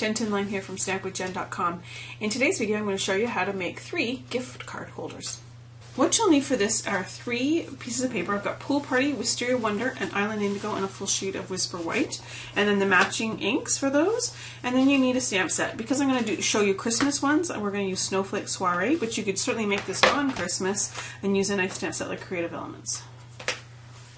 Jen Tinline here from StampWithJen.com. In today's video I'm going to show you how to make 3 gift card holders. What you'll need for this are 3 pieces of paper. I've got Pool Party, Wisteria Wonder, and Island Indigo, and a full sheet of Whisper White, and then the matching inks for those. And then you need a stamp set. Because I'm going to show you Christmas ones, we're going to use Snowflake Soiree, but you could certainly make this non-Christmas and use a nice stamp set like Creative Elements.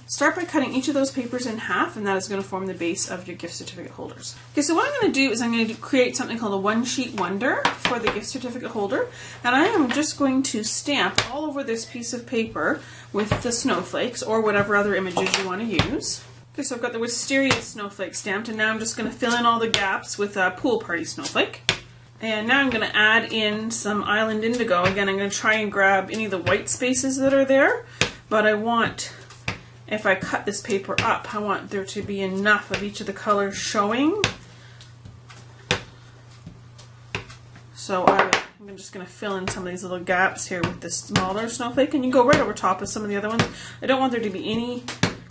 Start by cutting each of those papers in half, and that is going to form the base of your gift certificate holders. Okay, so what I'm going to do is I'm going to create something called a one sheet wonder for the gift certificate holder, and I am just going to stamp all over this piece of paper with the snowflakes or whatever other images you want to use. Okay, so I've got the Wisteria snowflake stamped, and now I'm just going to fill in all the gaps with a Pool Party snowflake. And now I'm going to add in some Island Indigo. Again, I'm going to try and grab any of the white spaces that are there, but I want, if I cut this paper up, I want there to be enough of each of the colors showing. So I'm just going to fill in some of these little gaps here with this smaller snowflake, and you go right over top of some of the other ones. I don't want there to be any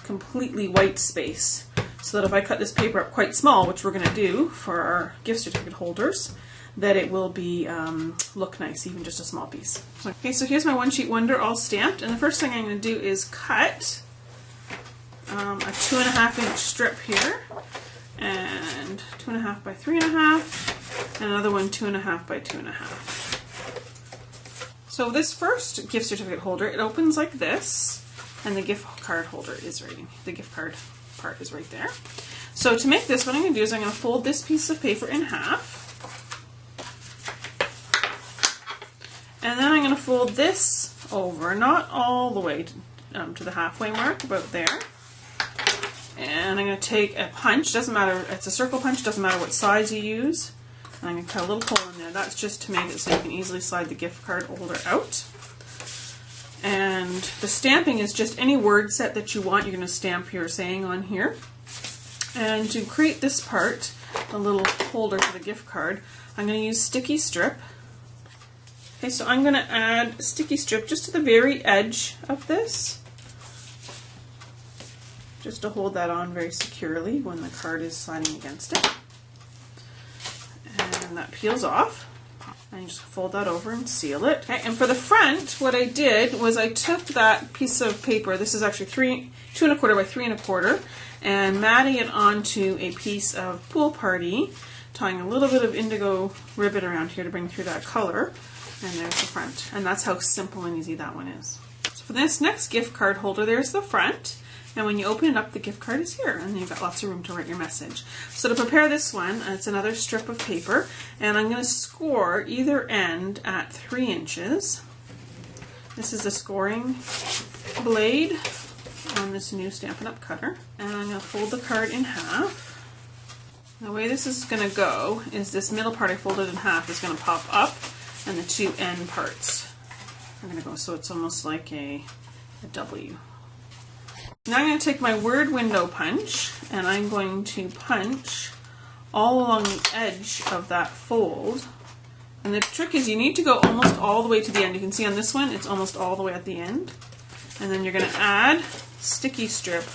completely white space, so that if I cut this paper up quite small, which we're going to do for our gift certificate holders, that it will be look nice, even just a small piece. Okay, so here's my one sheet wonder all stamped, and the first thing I'm going to do is cut a 2.5 inch strip here, and 2.5 by 3.5, and another one 2.5 by 2.5. So this first gift certificate holder, it opens like this, and the gift card holder is right, the gift card part is right there. So to make this, what I'm going to do is I'm going to fold this piece of paper in half, and then I'm going to fold this over, not all the way to the halfway mark, about there. And I'm going to take a punch, doesn't matter, it's a circle punch, doesn't matter what size you use. And I'm going to cut a little hole in there. That's just to make it so you can easily slide the gift card holder out. And the stamping is just any word set that you want, you're going to stamp your saying on here. And to create this part, the little holder for the gift card, I'm going to use sticky strip. Okay, so I'm going to add sticky strip just to the very edge of this, just to hold that on very securely when the card is sliding against it. And that peels off. And you just fold that over and seal it. Okay, and for the front, what I did was I took that piece of paper, this is actually 2.25 by 3.25, and matting it onto a piece of Pool Party, tying a little bit of indigo ribbon around here to bring through that color. And there's the front. And that's how simple and easy that one is. So for this next gift card holder, there's the front. And when you open it up, the gift card is here, and you've got lots of room to write your message. So to prepare this one, it's another strip of paper, and I'm going to score either end at 3 inches. This is the scoring blade on this new Stampin' Up! Cutter. And I'm going to fold the card in half. The way this is going to go is this middle part I folded in half is going to pop up, and the 2 end parts are going to go, so it's almost like a W. Now I'm going to take my word window punch, and I'm going to punch all along the edge of that fold. And the trick is you need to go almost all the way to the end. You can see on this one, it's almost all the way at the end. And then you're going to add sticky strip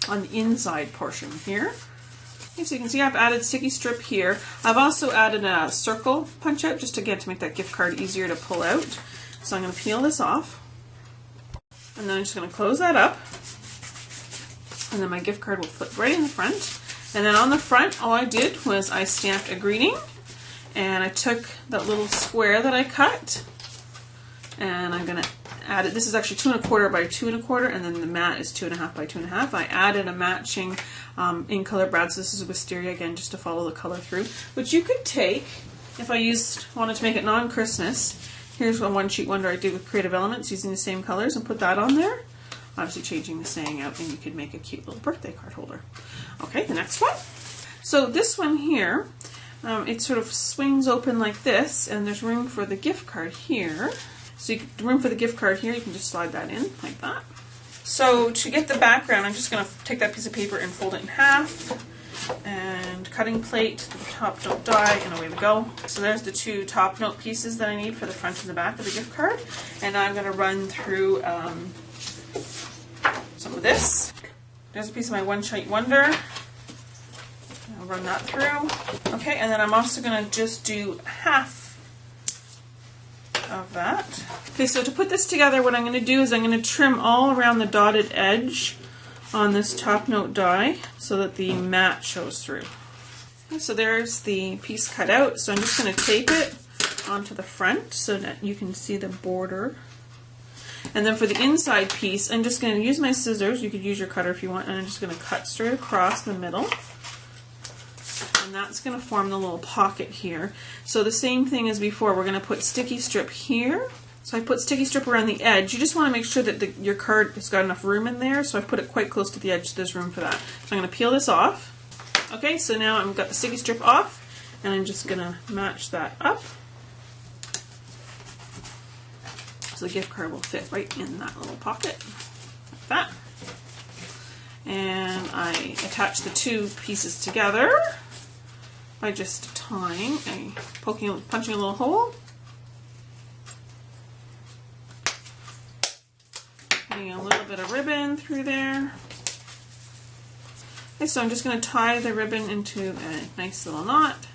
on the inside portion here. Okay, so you can see I've added sticky strip here. I've also added a circle punch out, just again to make that gift card easier to pull out. So I'm going to peel this off. And then I'm just going to close that up, and then my gift card will flip right in the front. And then on the front, all I did was I stamped a greeting, and I took that little square that I cut, and I'm going to add it. This is actually 2.25 by 2.25, and then the mat is 2.5 by 2.5. I added a matching in color brad, so this is Wisteria again, just to follow the color through, which you could take if I wanted to make it non-Christmas. Here's one sheet wonder I did with Creative Elements using the same colors, and put that on there. Obviously changing the saying out, and you could make a cute little birthday card holder. Okay, the next one. So this one here, it sort of swings open like this, and there's room for the gift card here. So room for the gift card here, you can just slide that in like that. So to get the background, I'm just going to take that piece of paper and fold it in half. And cutting plate, the top don't die, and away we go. So there's the 2 top note pieces that I need for the front and the back of the gift card. And now I'm going to run through some of this. There's a piece of my one sheet wonder. I'll run that through. Okay, and then I'm also going to just do half of that. Okay, so to put this together, what I'm going to do is I'm going to trim all around the dotted edge on this top note die so that the mat shows through. Okay, so there's the piece cut out, so I'm just going to tape it onto the front so that you can see the border. And then for the inside piece, I'm just going to use my scissors. You could use your cutter if you want, and I'm just going to cut straight across the middle. And that's going to form the little pocket here. So the same thing as before, we're going to put sticky strip here. So I put sticky strip around the edge. You just want to make sure that your card has got enough room in there, so I've put it quite close to the edge so there's room for that. So I'm going to peel this off. Okay, so now I've got the sticky strip off, and I'm just going to match that up. So the gift card will fit right in that little pocket, like that. And I attach the two pieces together by just tying punching a little hole, putting a little bit of ribbon through there. Okay, so I'm just going to tie the ribbon into a nice little knot,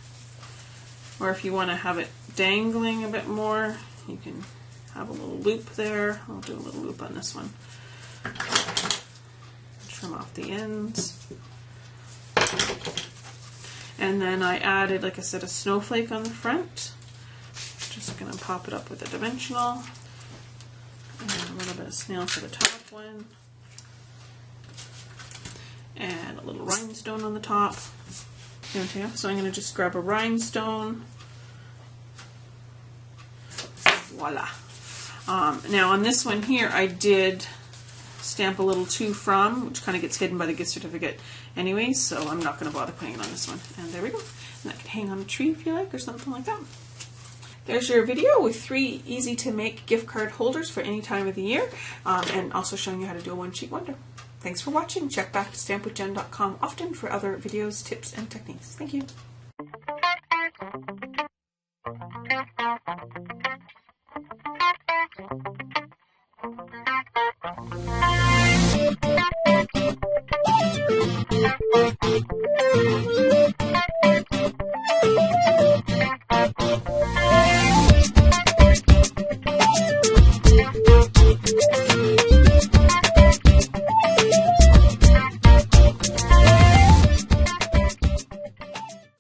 or if you want to have it dangling a bit more, you can have a little loop there. I'll do a little loop on this one. Trim off the ends. And then I added, like I said, a snowflake on the front. Just going to pop it up with a dimensional. And a little bit of snail for the top one. And a little rhinestone on the top. Okay, so I'm going to just grab a rhinestone. Voila. Now on this one here, I did stamp a little to from, which kind of gets hidden by the gift certificate anyway, so I'm not going to bother putting it on this one. And there we go. And that can hang on a tree if you like, or something like that. There's your video with 3 easy to make gift card holders for any time of the year, and also showing you how to do a one sheet wonder. Thanks for watching. Check back to stampwithjen.com often for other videos, tips, and techniques. Thank you.